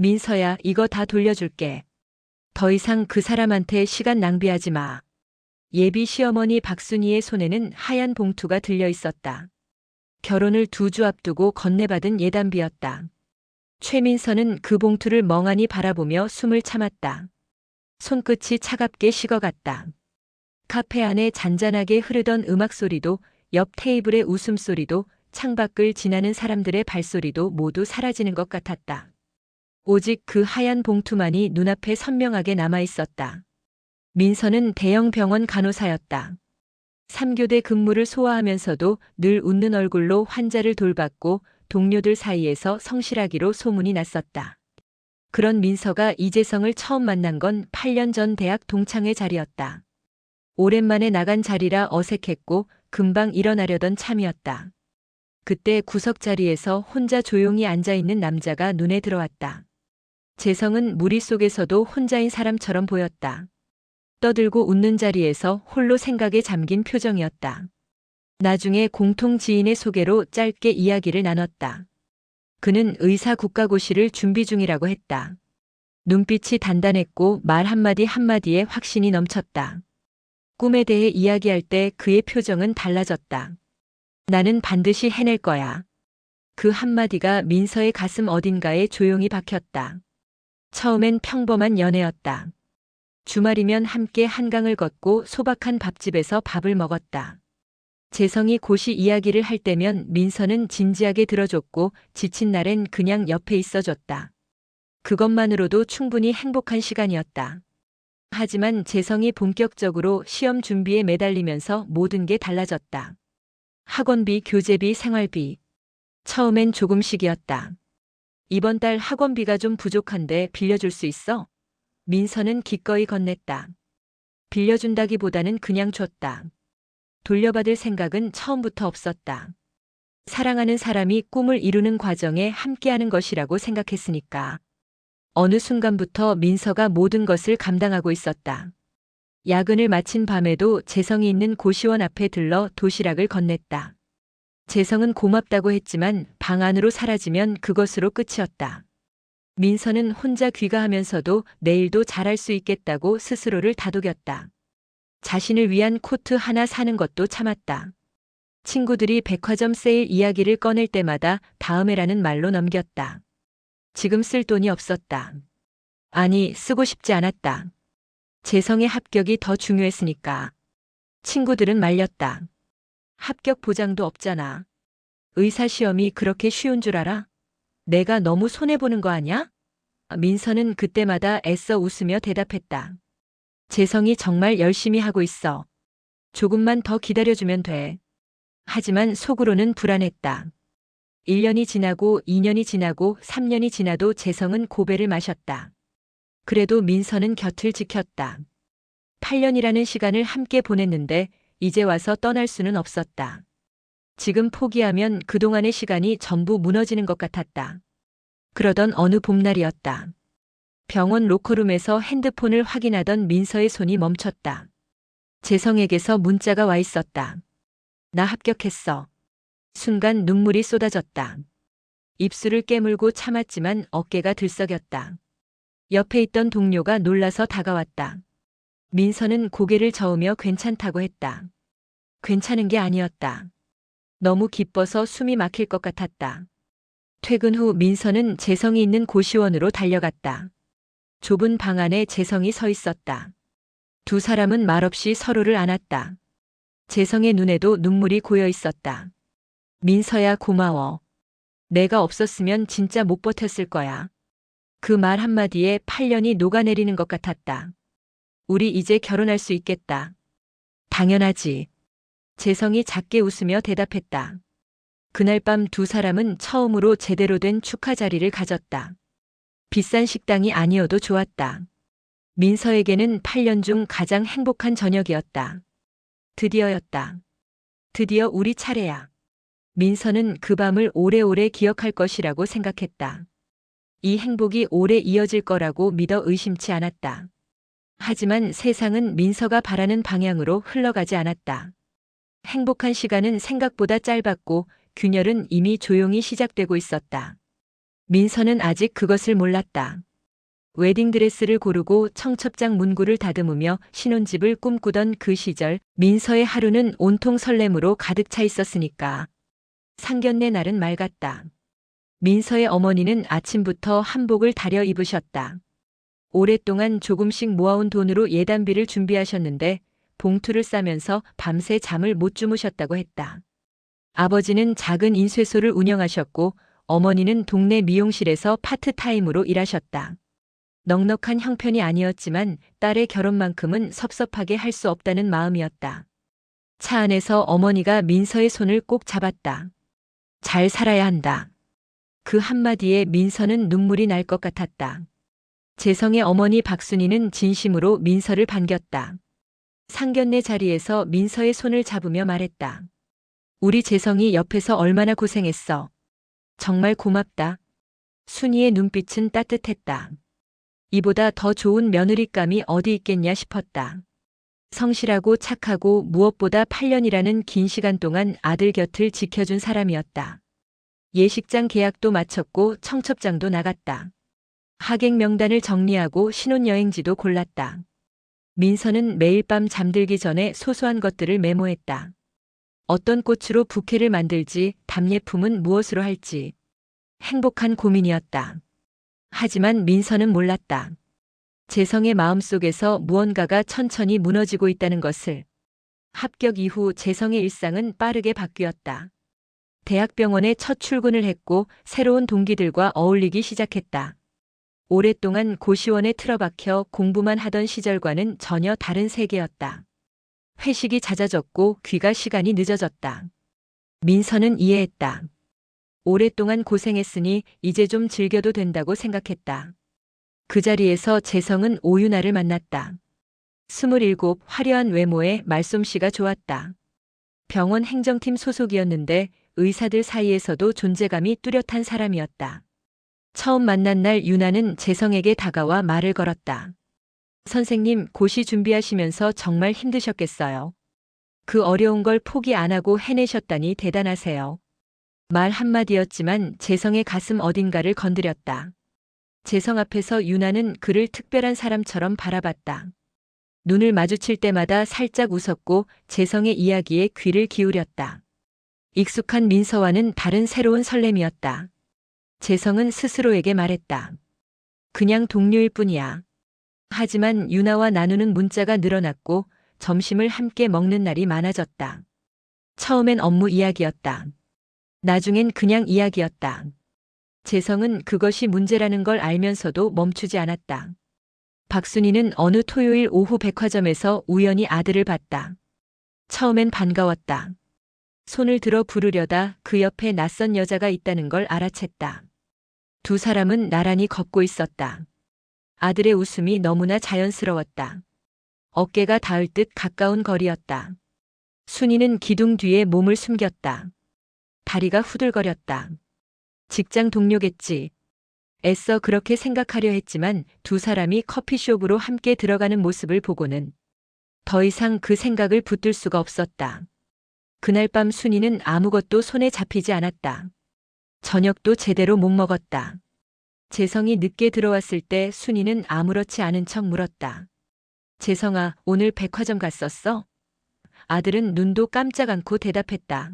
민서야, 이거 다 돌려줄게. 더 이상 그 사람한테 시간 낭비하지 마. 예비 시어머니 박순희의 손에는 하얀 봉투가 들려 있었다. 결혼을 2주 앞두고 건네받은 예단비였다. 최민서는 그 봉투를 멍하니 바라보며 숨을 참았다. 손끝이 차갑게 식어갔다. 카페 안에 잔잔하게 흐르던 음악 소리도, 옆 테이블의 웃음소리도, 창밖을 지나는 사람들의 발소리도 모두 사라지는 것 같았다. 오직 그 하얀 봉투만이 눈앞에 선명하게 남아 있었다. 민서는 대형 병원 간호사였다. 3교대 근무를 소화하면서도 늘 웃는 얼굴로 환자를 돌봤고 동료들 사이에서 성실하기로 소문이 났었다. 그런 민서가 이재성을 처음 만난 건 8년 전 대학 동창회 자리였다. 오랜만에 나간 자리라 어색했고 금방 일어나려던 참이었다. 그때 구석 자리에서 혼자 조용히 앉아있는 남자가 눈에 들어왔다. 재성은 무리 속에서도 혼자인 사람처럼 보였다. 떠들고 웃는 자리에서 홀로 생각에 잠긴 표정이었다. 나중에 공통 지인의 소개로 짧게 이야기를 나눴다. 그는 의사 국가고시를 준비 중이라고 했다. 눈빛이 단단했고 말 한마디 한마디에 확신이 넘쳤다. 꿈에 대해 이야기할 때 그의 표정은 달라졌다. 나는 반드시 해낼 거야. 그 한마디가 민서의 가슴 어딘가에 조용히 박혔다. 처음엔 평범한 연애였다. 주말이면 함께 한강을 걷고 소박한 밥집에서 밥을 먹었다. 재성이 고시 이야기를 할 때면 민서는 진지하게 들어줬고 지친 날엔 그냥 옆에 있어줬다. 그것만으로도 충분히 행복한 시간이었다. 하지만 재성이 본격적으로 시험 준비에 매달리면서 모든 게 달라졌다. 학원비, 교재비, 생활비. 처음엔 조금씩이었다. 이번 달 학원비가 좀 부족한데 빌려줄 수 있어? 민서는 기꺼이 건넸다. 빌려준다기보다는 그냥 줬다. 돌려받을 생각은 처음부터 없었다. 사랑하는 사람이 꿈을 이루는 과정에 함께하는 것이라고 생각했으니까. 어느 순간부터 민서가 모든 것을 감당하고 있었다. 야근을 마친 밤에도 재성이 있는 고시원 앞에 들러 도시락을 건넸다. 재성은 고맙다고 했지만 방 안으로 사라지면 그것으로 끝이었다. 민서는 혼자 귀가하면서도 내일도 잘할 수 있겠다고 스스로를 다독였다. 자신을 위한 코트 하나 사는 것도 참았다. 친구들이 백화점 세일 이야기를 꺼낼 때마다 다음에라는 말로 넘겼다. 지금 쓸 돈이 없었다. 아니, 쓰고 싶지 않았다. 재성의 합격이 더 중요했으니까. 친구들은 말렸다. 합격 보장도 없잖아. 의사 시험이 그렇게 쉬운 줄 알아? 내가 너무 손해보는 거 아냐? 민서는 그때마다 애써 웃으며 대답했다. 재성이 정말 열심히 하고 있어. 조금만 더 기다려주면 돼. 하지만 속으로는 불안했다. 1년이 지나고 2년이 지나고 3년이 지나도 재성은 고배를 마셨다. 그래도 민서는 곁을 지켰다. 8년이라는 시간을 함께 보냈는데 이제 와서 떠날 수는 없었다. 지금 포기하면 그동안의 시간이 전부 무너지는 것 같았다. 그러던 어느 봄날이었다. 병원 로커룸에서 핸드폰을 확인하던 민서의 손이 멈췄다. 재성에게서 문자가 와 있었다. 나 합격했어. 순간 눈물이 쏟아졌다. 입술을 깨물고 참았지만 어깨가 들썩였다. 옆에 있던 동료가 놀라서 다가왔다. 민서는 고개를 저으며 괜찮다고 했다. 괜찮은 게 아니었다. 너무 기뻐서 숨이 막힐 것 같았다. 퇴근 후 민서는 재성이 있는 고시원으로 달려갔다. 좁은 방 안에 재성이 서 있었다. 두 사람은 말없이 서로를 안았다. 재성의 눈에도 눈물이 고여 있었다. 민서야, 고마워. 내가 없었으면 진짜 못 버텼을 거야. 그 말 한마디에 8년이 녹아내리는 것 같았다. 우리 이제 결혼할 수 있겠다. 당연하지. 재성이 작게 웃으며 대답했다. 그날 밤 두 사람은 처음으로 제대로 된 축하 자리를 가졌다. 비싼 식당이 아니어도 좋았다. 민서에게는 8년 중 가장 행복한 저녁이었다. 드디어였다. 드디어 우리 차례야. 민서는 그 밤을 오래오래 기억할 것이라고 생각했다. 이 행복이 오래 이어질 거라고 믿어 의심치 않았다. 하지만 세상은 민서가 바라는 방향으로 흘러가지 않았다. 행복한 시간은 생각보다 짧았고 균열은 이미 조용히 시작되고 있었다. 민서는 아직 그것을 몰랐다. 웨딩드레스를 고르고 청첩장 문구를 다듬으며 신혼집을 꿈꾸던 그 시절, 민서의 하루는 온통 설렘으로 가득 차 있었으니까. 상견례 날은 맑았다. 민서의 어머니는 아침부터 한복을 다려 입으셨다. 오랫동안 조금씩 모아온 돈으로 예단비를 준비하셨는데 봉투를 싸면서 밤새 잠을 못 주무셨다고 했다. 아버지는 작은 인쇄소를 운영하셨고 어머니는 동네 미용실에서 파트타임으로 일하셨다. 넉넉한 형편이 아니었지만 딸의 결혼만큼은 섭섭하게 할 수 없다는 마음이었다. 차 안에서 어머니가 민서의 손을 꼭 잡았다. 잘 살아야 한다. 그 한마디에 민서는 눈물이 날 것 같았다. 재성의 어머니 박순이는 진심으로 민서를 반겼다. 상견례 자리에서 민서의 손을 잡으며 말했다. 우리 재성이 옆에서 얼마나 고생했어. 정말 고맙다. 순이의 눈빛은 따뜻했다. 이보다 더 좋은 며느리감이 어디 있겠냐 싶었다. 성실하고 착하고 무엇보다 8년이라는 긴 시간 동안 아들 곁을 지켜준 사람이었다. 예식장 계약도 마쳤고 청첩장도 나갔다. 하객 명단을 정리하고 신혼여행지도 골랐다. 민서는 매일 밤 잠들기 전에 소소한 것들을 메모했다. 어떤 꽃으로 부케를 만들지, 답례품은 무엇으로 할지. 행복한 고민이었다. 하지만 민서는 몰랐다. 재성의 마음속에서 무언가가 천천히 무너지고 있다는 것을. 합격 이후 재성의 일상은 빠르게 바뀌었다. 대학병원에 첫 출근을 했고 새로운 동기들과 어울리기 시작했다. 오랫동안 고시원에 틀어박혀 공부만 하던 시절과는 전혀 다른 세계였다. 회식이 잦아졌고 귀가 시간이 늦어졌다. 민서는 이해했다. 오랫동안 고생했으니 이제 좀 즐겨도 된다고 생각했다. 그 자리에서 재성은 오윤아를 만났다. 27, 화려한 외모에 말솜씨가 좋았다. 병원 행정팀 소속이었는데 의사들 사이에서도 존재감이 뚜렷한 사람이었다. 처음 만난 날 유나는 재성에게 다가와 말을 걸었다. 선생님, 고시 준비하시면서 정말 힘드셨겠어요. 그 어려운 걸 포기 안 하고 해내셨다니 대단하세요. 말 한마디였지만 재성의 가슴 어딘가를 건드렸다. 재성 앞에서 유나는 그를 특별한 사람처럼 바라봤다. 눈을 마주칠 때마다 살짝 웃었고 재성의 이야기에 귀를 기울였다. 익숙한 민서와는 다른 새로운 설렘이었다. 재성은 스스로에게 말했다. 그냥 동료일 뿐이야. 하지만 유나와 나누는 문자가 늘어났고 점심을 함께 먹는 날이 많아졌다. 처음엔 업무 이야기였다. 나중엔 그냥 이야기였다. 재성은 그것이 문제라는 걸 알면서도 멈추지 않았다. 박순이는 어느 토요일 오후 백화점에서 우연히 아들을 봤다. 처음엔 반가웠다. 손을 들어 부르려다 그 옆에 낯선 여자가 있다는 걸 알아챘다. 두 사람은 나란히 걷고 있었다. 아들의 웃음이 너무나 자연스러웠다. 어깨가 닿을 듯 가까운 거리였다. 순이는 기둥 뒤에 몸을 숨겼다. 다리가 후들거렸다. 직장 동료겠지. 애써 그렇게 생각하려 했지만 두 사람이 커피숍으로 함께 들어가는 모습을 보고는 더 이상 그 생각을 붙들 수가 없었다. 그날 밤 순이는 아무것도 손에 잡히지 않았다. 저녁도 제대로 못 먹었다. 재성이 늦게 들어왔을 때 순이는 아무렇지 않은 척 물었다. 재성아, 오늘 백화점 갔었어? 아들은 눈도 깜짝 않고 대답했다.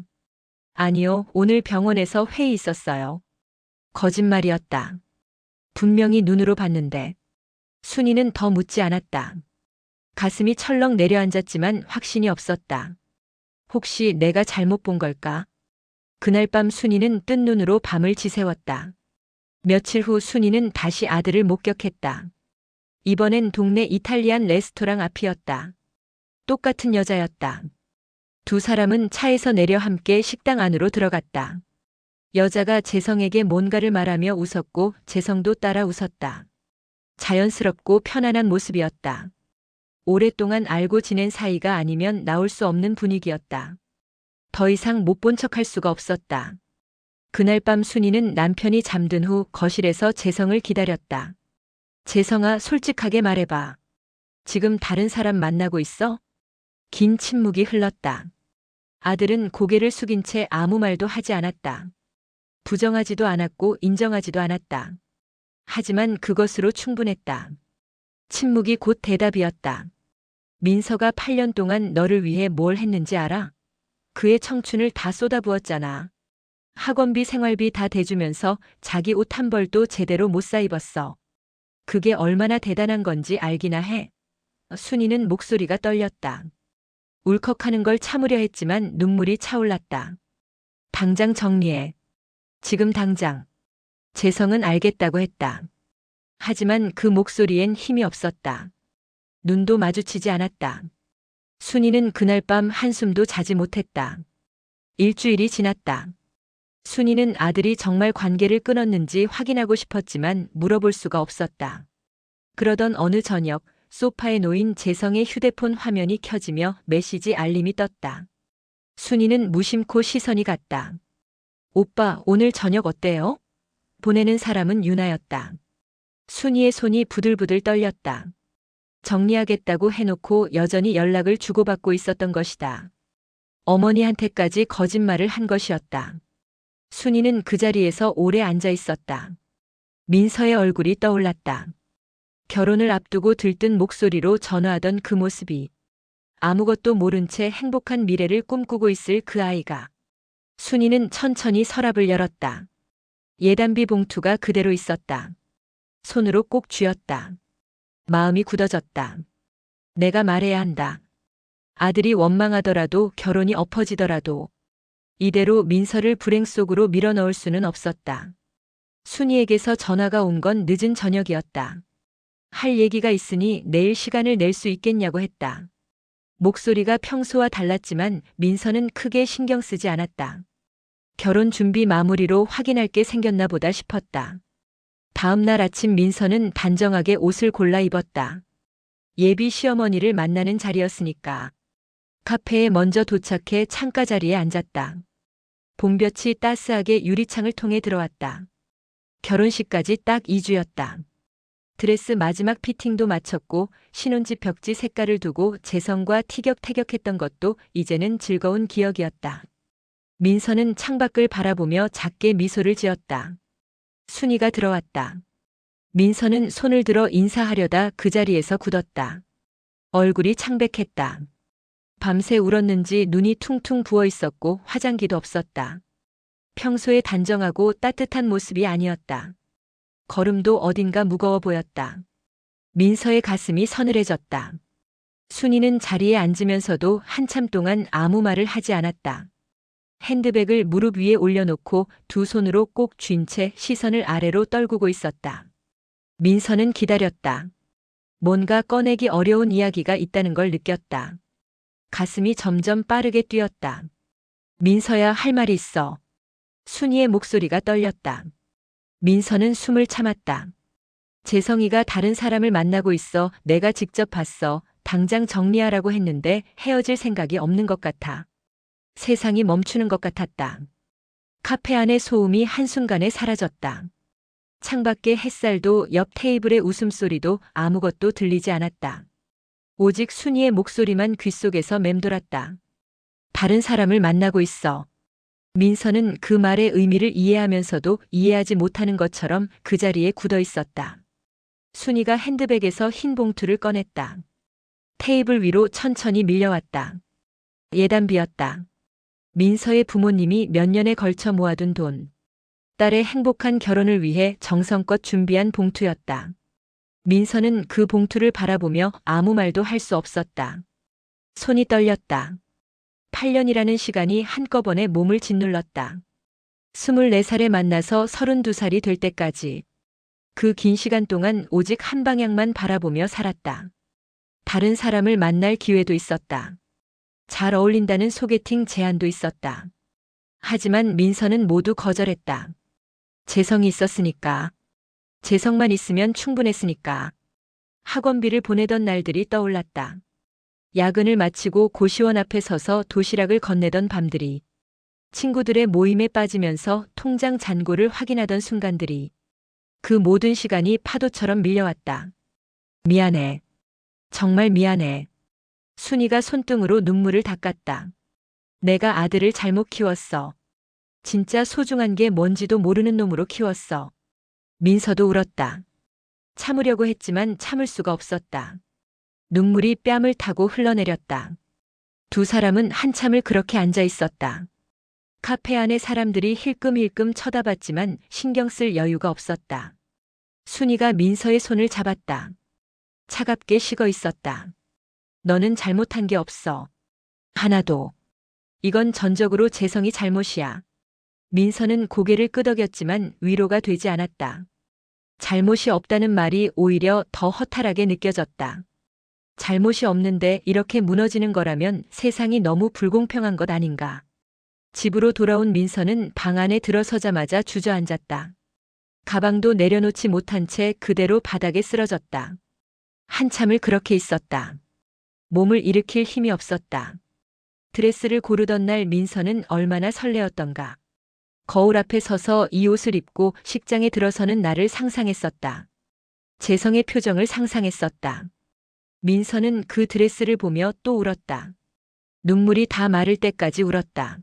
아니요, 오늘 병원에서 회의 있었어요. 거짓말이었다. 분명히 눈으로 봤는데. 순이는 더 묻지 않았다. 가슴이 철렁 내려앉았지만 확신이 없었다. 혹시 내가 잘못 본 걸까? 그날 밤 순이는 뜬 눈으로 밤을 지새웠다. 며칠 후 순이는 다시 아들을 목격했다. 이번엔 동네 이탈리안 레스토랑 앞이었다. 똑같은 여자였다. 두 사람은 차에서 내려 함께 식당 안으로 들어갔다. 여자가 재성에게 뭔가를 말하며 웃었고 재성도 따라 웃었다. 자연스럽고 편안한 모습이었다. 오랫동안 알고 지낸 사이가 아니면 나올 수 없는 분위기였다. 더 이상 못 본 척할 수가 없었다. 그날 밤 순이는 남편이 잠든 후 거실에서 재성을 기다렸다. 재성아, 솔직하게 말해봐. 지금 다른 사람 만나고 있어? 긴 침묵이 흘렀다. 아들은 고개를 숙인 채 아무 말도 하지 않았다. 부정하지도 않았고 인정하지도 않았다. 하지만 그것으로 충분했다. 침묵이 곧 대답이었다. 민서가 8년 동안 너를 위해 뭘 했는지 알아? 그의 청춘을 다 쏟아부었잖아. 학원비 생활비 다 대주면서 자기 옷 한 벌도 제대로 못 사 입었어. 그게 얼마나 대단한 건지 알기나 해. 순이는 목소리가 떨렸다. 울컥하는 걸 참으려 했지만 눈물이 차올랐다. 당장 정리해. 지금 당장. 재성은 알겠다고 했다. 하지만 그 목소리엔 힘이 없었다. 눈도 마주치지 않았다. 순이는 그날 밤 한숨도 자지 못했다. 일주일이 지났다. 순이는 아들이 정말 관계를 끊었는지 확인하고 싶었지만 물어볼 수가 없었다. 그러던 어느 저녁 소파에 놓인 재성의 휴대폰 화면이 켜지며 메시지 알림이 떴다. 순이는 무심코 시선이 갔다. 오빠, 오늘 저녁 어때요? 보내는 사람은 유나였다. 순이의 손이 부들부들 떨렸다. 정리하겠다고 해놓고 여전히 연락을 주고받고 있었던 것이다. 어머니한테까지 거짓말을 한 것이었다. 순이는 그 자리에서 오래 앉아 있었다. 민서의 얼굴이 떠올랐다. 결혼을 앞두고 들뜬 목소리로 전화하던 그 모습이, 아무것도 모른 채 행복한 미래를 꿈꾸고 있을 그 아이가. 순이는 천천히 서랍을 열었다. 예단비 봉투가 그대로 있었다. 손으로 꼭 쥐었다. 마음이 굳어졌다. 내가 말해야 한다. 아들이 원망하더라도 결혼이 엎어지더라도 이대로 민서를 불행 속으로 밀어넣을 수는 없었다. 순이에게서 전화가 온 건 늦은 저녁이었다. 할 얘기가 있으니 내일 시간을 낼 수 있겠냐고 했다. 목소리가 평소와 달랐지만 민서는 크게 신경 쓰지 않았다. 결혼 준비 마무리로 확인할 게 생겼나 보다 싶었다. 다음 날 아침 민서는 단정하게 옷을 골라 입었다. 예비 시어머니를 만나는 자리였으니까. 카페에 먼저 도착해 창가 자리에 앉았다. 봄볕이 따스하게 유리창을 통해 들어왔다. 결혼식까지 딱 2주였다. 드레스 마지막 피팅도 마쳤고 신혼집 벽지 색깔을 두고 재성과 티격태격했던 것도 이제는 즐거운 기억이었다. 민서는 창밖을 바라보며 작게 미소를 지었다. 순이가 들어왔다. 민서는 손을 들어 인사하려다 그 자리에서 굳었다. 얼굴이 창백했다. 밤새 울었는지 눈이 퉁퉁 부어 있었고 화장기도 없었다. 평소에 단정하고 따뜻한 모습이 아니었다. 걸음도 어딘가 무거워 보였다. 민서의 가슴이 서늘해졌다. 순이는 자리에 앉으면서도 한참 동안 아무 말을 하지 않았다. 핸드백을 무릎 위에 올려놓고 두 손으로 꼭 쥔 채 시선을 아래로 떨구고 있었다. 민서는 기다렸다. 뭔가 꺼내기 어려운 이야기가 있다는 걸 느꼈다. 가슴이 점점 빠르게 뛰었다. 민서야, 할 말이 있어. 순이의 목소리가 떨렸다. 민서는 숨을 참았다. 재성이가 다른 사람을 만나고 있어. 내가 직접 봤어. 당장 정리하라고 했는데 헤어질 생각이 없는 것 같아. 세상이 멈추는 것 같았다. 카페 안의 소음이 한순간에 사라졌다. 창밖의 햇살도 옆 테이블의 웃음소리도 아무것도 들리지 않았다. 오직 순이의 목소리만 귓속에서 맴돌았다. 다른 사람을 만나고 있어. 민서는 그 말의 의미를 이해하면서도 이해하지 못하는 것처럼 그 자리에 굳어 있었다. 순이가 핸드백에서 흰 봉투를 꺼냈다. 테이블 위로 천천히 밀려왔다. 예단비였다. 민서의 부모님이 몇 년에 걸쳐 모아둔 돈. 딸의 행복한 결혼을 위해 정성껏 준비한 봉투였다. 민서는 그 봉투를 바라보며 아무 말도 할 수 없었다. 손이 떨렸다. 8년이라는 시간이 한꺼번에 몸을 짓눌렀다. 24살에 만나서 32살이 될 때까지. 그 긴 시간 동안 오직 한 방향만 바라보며 살았다. 다른 사람을 만날 기회도 있었다. 잘 어울린다는 소개팅 제안도 있었다. 하지만 민서는 모두 거절했다. 재성이 있었으니까. 재성만 있으면 충분했으니까. 학원비를 보내던 날들이 떠올랐다. 야근을 마치고 고시원 앞에 서서 도시락을 건네던 밤들이. 친구들의 모임에 빠지면서 통장 잔고를 확인하던 순간들이. 그 모든 시간이 파도처럼 밀려왔다. 미안해. 정말 미안해. 순이가 손등으로 눈물을 닦았다. 내가 아들을 잘못 키웠어. 진짜 소중한 게 뭔지도 모르는 놈으로 키웠어. 민서도 울었다. 참으려고 했지만 참을 수가 없었다. 눈물이 뺨을 타고 흘러내렸다. 두 사람은 한참을 그렇게 앉아 있었다. 카페 안에 사람들이 힐끔힐끔 쳐다봤지만 신경 쓸 여유가 없었다. 순이가 민서의 손을 잡았다. 차갑게 식어 있었다. 너는 잘못한 게 없어. 하나도. 이건 전적으로 재성이 잘못이야. 민서는 고개를 끄덕였지만 위로가 되지 않았다. 잘못이 없다는 말이 오히려 더 허탈하게 느껴졌다. 잘못이 없는데 이렇게 무너지는 거라면 세상이 너무 불공평한 것 아닌가. 집으로 돌아온 민서는 방 안에 들어서자마자 주저앉았다. 가방도 내려놓지 못한 채 그대로 바닥에 쓰러졌다. 한참을 그렇게 있었다. 몸을 일으킬 힘이 없었다. 드레스를 고르던 날 민서는 얼마나 설레었던가. 거울 앞에 서서 이 옷을 입고 식장에 들어서는 나를 상상했었다. 재성의 표정을 상상했었다. 민서는 그 드레스를 보며 또 울었다. 눈물이 다 마를 때까지 울었다.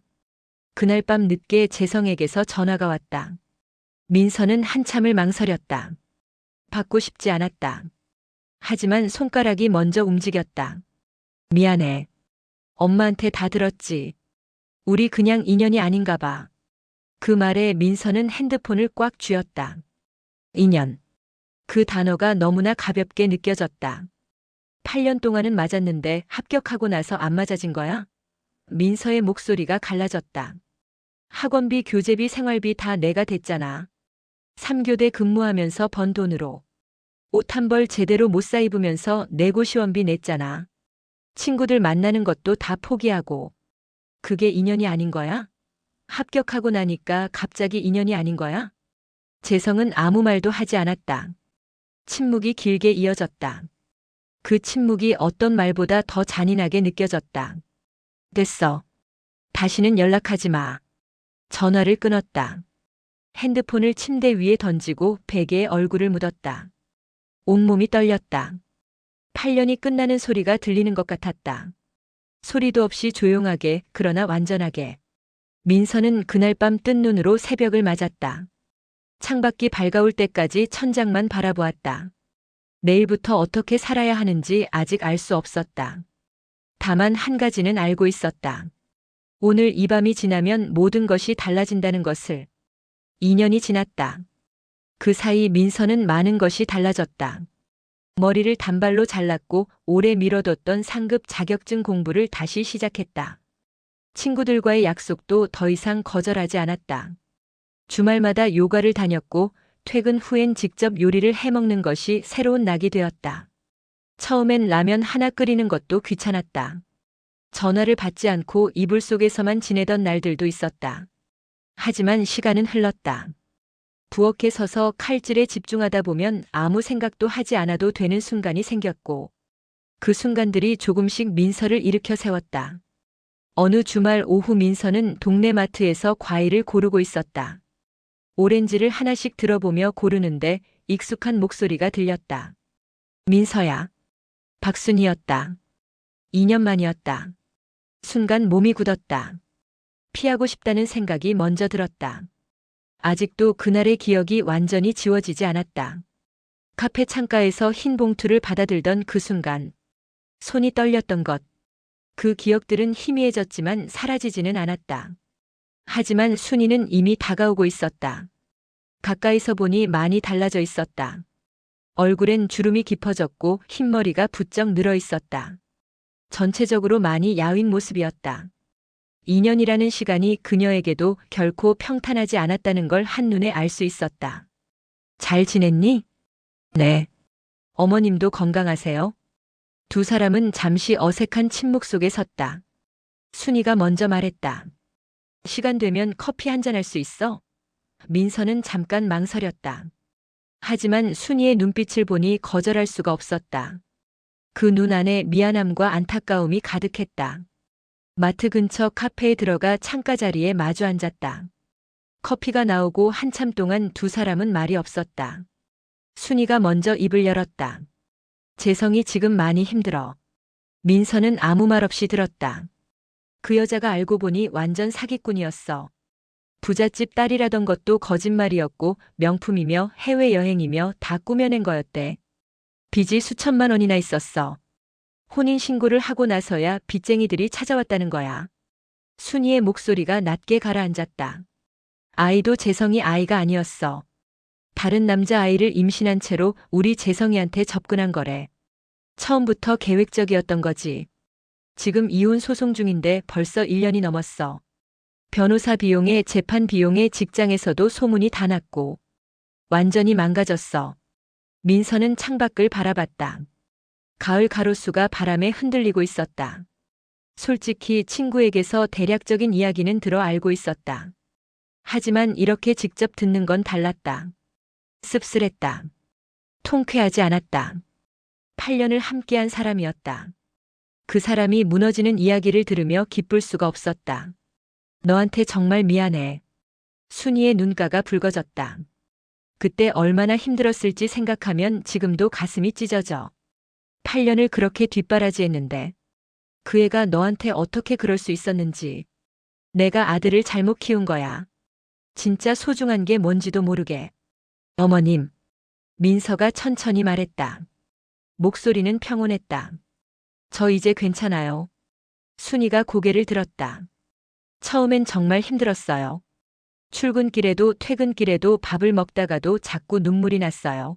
그날 밤 늦게 재성에게서 전화가 왔다. 민서는 한참을 망설였다. 받고 싶지 않았다. 하지만 손가락이 먼저 움직였다. 미안해. 엄마한테 다 들었지. 우리 그냥 인연이 아닌가 봐. 그 말에 민서는 핸드폰을 꽉 쥐었다. 인연. 그 단어가 너무나 가볍게 느껴졌다. 8년 동안은 맞았는데 합격하고 나서 안 맞아진 거야? 민서의 목소리가 갈라졌다. 학원비, 교재비, 생활비 다 내가 댔잖아. 3교대 근무하면서 번 돈으로. 옷 한 벌 제대로 못 사 입으면서 내고 시원비 냈잖아. 친구들 만나는 것도 다 포기하고. 그게 인연이 아닌 거야? 합격하고 나니까 갑자기 인연이 아닌 거야? 재성은 아무 말도 하지 않았다. 침묵이 길게 이어졌다. 그 침묵이 어떤 말보다 더 잔인하게 느껴졌다. 됐어. 다시는 연락하지 마. 전화를 끊었다. 핸드폰을 침대 위에 던지고 베개에 얼굴을 묻었다. 온몸이 떨렸다. 8년이 끝나는 소리가 들리는 것 같았다. 소리도 없이 조용하게, 그러나 완전하게. 민서는 그날 밤 뜬 눈으로 새벽을 맞았다. 창밖이 밝아올 때까지 천장만 바라보았다. 내일부터 어떻게 살아야 하는지 아직 알 수 없었다. 다만 한 가지는 알고 있었다. 오늘 이 밤이 지나면 모든 것이 달라진다는 것을. 2년이 지났다. 그 사이 민서는 많은 것이 달라졌다. 머리를 단발로 잘랐고 오래 미뤄뒀던 상급 자격증 공부를 다시 시작했다. 친구들과의 약속도 더 이상 거절하지 않았다. 주말마다 요가를 다녔고 퇴근 후엔 직접 요리를 해먹는 것이 새로운 낙이 되었다. 처음엔 라면 하나 끓이는 것도 귀찮았다. 전화를 받지 않고 이불 속에서만 지내던 날들도 있었다. 하지만 시간은 흘렀다. 부엌에 서서 칼질에 집중하다 보면 아무 생각도 하지 않아도 되는 순간이 생겼고 그 순간들이 조금씩 민서를 일으켜 세웠다. 어느 주말 오후 민서는 동네 마트에서 과일을 고르고 있었다. 오렌지를 하나씩 들어보며 고르는데 익숙한 목소리가 들렸다. 민서야. 박순이었다. 2년 만이었다. 순간 몸이 굳었다. 피하고 싶다는 생각이 먼저 들었다. 아직도 그날의 기억이 완전히 지워지지 않았다. 카페 창가에서 흰 봉투를 받아들던 그 순간. 손이 떨렸던 것. 그 기억들은 희미해졌지만 사라지지는 않았다. 하지만 순이는 이미 다가오고 있었다. 가까이서 보니 많이 달라져 있었다. 얼굴엔 주름이 깊어졌고 흰머리가 부쩍 늘어 있었다. 전체적으로 많이 야윈 모습이었다. 2년이라는 시간이 그녀에게도 결코 평탄하지 않았다는 걸 한눈에 알 수 있었다. 잘 지냈니? 네. 어머님도 건강하세요? 두 사람은 잠시 어색한 침묵 속에 섰다. 순이가 먼저 말했다. 시간 되면 커피 한잔 할 수 있어? 민서는 잠깐 망설였다. 하지만 순이의 눈빛을 보니 거절할 수가 없었다. 그 눈 안에 미안함과 안타까움이 가득했다. 마트 근처 카페에 들어가 창가 자리에 마주 앉았다. 커피가 나오고 한참 동안 두 사람은 말이 없었다. 순이가 먼저 입을 열었다. 재성이 지금 많이 힘들어. 민서는 아무 말 없이 들었다. 그 여자가 알고 보니 완전 사기꾼이었어. 부잣집 딸이라던 것도 거짓말이었고 명품이며 해외여행이며 다 꾸며낸 거였대. 빚이 수천만 원이나 있었어. 혼인신고를 하고 나서야 빚쟁이들이 찾아왔다는 거야. 순이의 목소리가 낮게 가라앉았다. 아이도 재성이 아이가 아니었어. 다른 남자아이를 임신한 채로 우리 재성이한테 접근한 거래. 처음부터 계획적이었던 거지. 지금 이혼 소송 중인데 벌써 1년이 넘었어. 변호사 비용에 재판 비용에 직장에서도 소문이 다 났고. 완전히 망가졌어. 민서는 창밖을 바라봤다. 가을 가로수가 바람에 흔들리고 있었다. 솔직히 친구에게서 대략적인 이야기는 들어 알고 있었다. 하지만 이렇게 직접 듣는 건 달랐다. 씁쓸했다. 통쾌하지 않았다. 8년을 함께한 사람이었다. 그 사람이 무너지는 이야기를 들으며 기쁠 수가 없었다. 너한테 정말 미안해. 순이의 눈가가 붉어졌다. 그때 얼마나 힘들었을지 생각하면 지금도 가슴이 찢어져. 8년을 그렇게 뒷바라지했는데 그 애가 너한테 어떻게 그럴 수 있었는지. 내가 아들을 잘못 키운 거야. 진짜 소중한 게 뭔지도 모르게. 어머님. 민서가 천천히 말했다. 목소리는 평온했다. 저 이제 괜찮아요. 순이가 고개를 들었다. 처음엔 정말 힘들었어요. 출근길에도 퇴근길에도 밥을 먹다가도 자꾸 눈물이 났어요.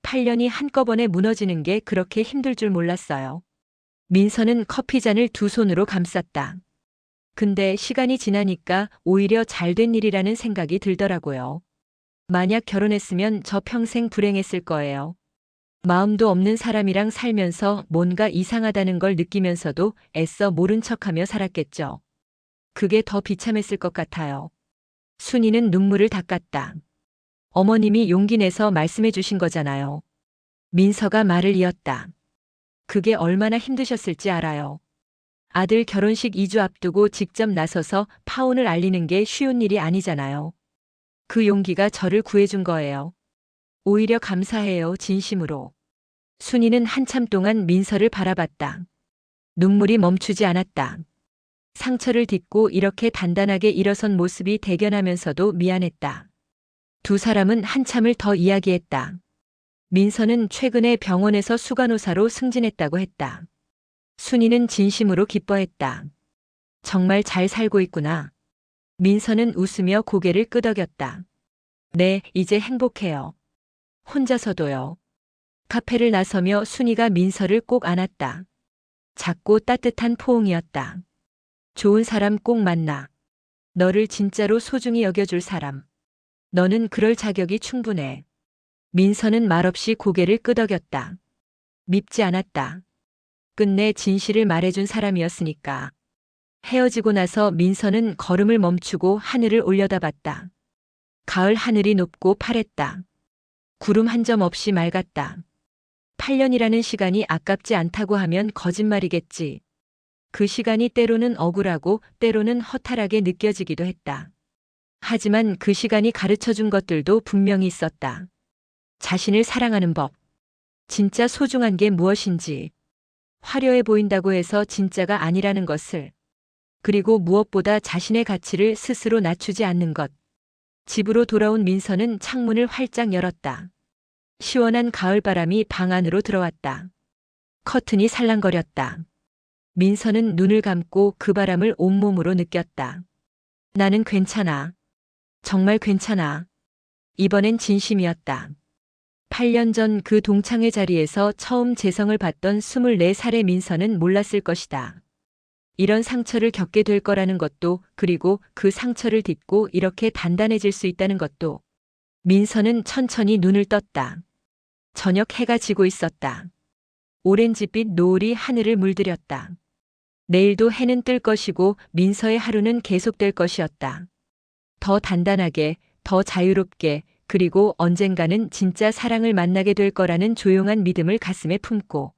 8년이 한꺼번에 무너지는 게 그렇게 힘들 줄 몰랐어요. 민서는 커피잔을 두 손으로 감쌌다. 근데 시간이 지나니까 오히려 잘된 일이라는 생각이 들더라고요. 만약 결혼했으면 저 평생 불행했을 거예요. 마음도 없는 사람이랑 살면서 뭔가 이상하다는 걸 느끼면서도 애써 모른 척하며 살았겠죠. 그게 더 비참했을 것 같아요. 순이는 눈물을 닦았다. 어머님이 용기 내서 말씀해 주신 거잖아요. 민서가 말을 이었다. 그게 얼마나 힘드셨을지 알아요. 아들 결혼식 2주 앞두고 직접 나서서 파혼을 알리는 게 쉬운 일이 아니잖아요. 그 용기가 저를 구해준 거예요. 오히려 감사해요, 진심으로. 순이는 한참 동안 민서를 바라봤다. 눈물이 멈추지 않았다. 상처를 딛고 이렇게 단단하게 일어선 모습이 대견하면서도 미안했다. 두 사람은 한참을 더 이야기했다. 민서는 최근에 병원에서 수간호사로 승진했다고 했다. 순이는 진심으로 기뻐했다. 정말 잘 살고 있구나. 민서는 웃으며 고개를 끄덕였다. 네, 이제 행복해요. 혼자서도요. 카페를 나서며 순이가 민서를 꼭 안았다. 작고 따뜻한 포옹이었다. 좋은 사람 꼭 만나. 너를 진짜로 소중히 여겨줄 사람. 너는 그럴 자격이 충분해. 민서는 말없이 고개를 끄덕였다. 밉지 않았다. 끝내 진실을 말해준 사람이었으니까. 헤어지고 나서 민서는 걸음을 멈추고 하늘을 올려다봤다. 가을 하늘이 높고 파랬다. 구름 한 점 없이 맑았다. 8년이라는 시간이 아깝지 않다고 하면 거짓말이겠지. 그 시간이 때로는 억울하고 때로는 허탈하게 느껴지기도 했다. 하지만 그 시간이 가르쳐준 것들도 분명히 있었다. 자신을 사랑하는 법. 진짜 소중한 게 무엇인지. 화려해 보인다고 해서 진짜가 아니라는 것을. 그리고 무엇보다 자신의 가치를 스스로 낮추지 않는 것. 집으로 돌아온 민서는 창문을 활짝 열었다. 시원한 가을바람이 방 안으로 들어왔다. 커튼이 살랑거렸다. 민서는 눈을 감고 그 바람을 온몸으로 느꼈다. 나는 괜찮아. 정말 괜찮아. 이번엔 진심이었다. 8년 전 그 동창회 자리에서 처음 재성을 봤던 24살의 민서는 몰랐을 것이다. 이런 상처를 겪게 될 거라는 것도, 그리고 그 상처를 딛고 이렇게 단단해질 수 있다는 것도. 민서는 천천히 눈을 떴다. 저녁 해가 지고 있었다. 오렌지빛 노을이 하늘을 물들였다. 내일도 해는 뜰 것이고 민서의 하루는 계속될 것이었다. 더 단단하게, 더 자유롭게, 그리고 언젠가는 진짜 사랑을 만나게 될 거라는 조용한 믿음을 가슴에 품고.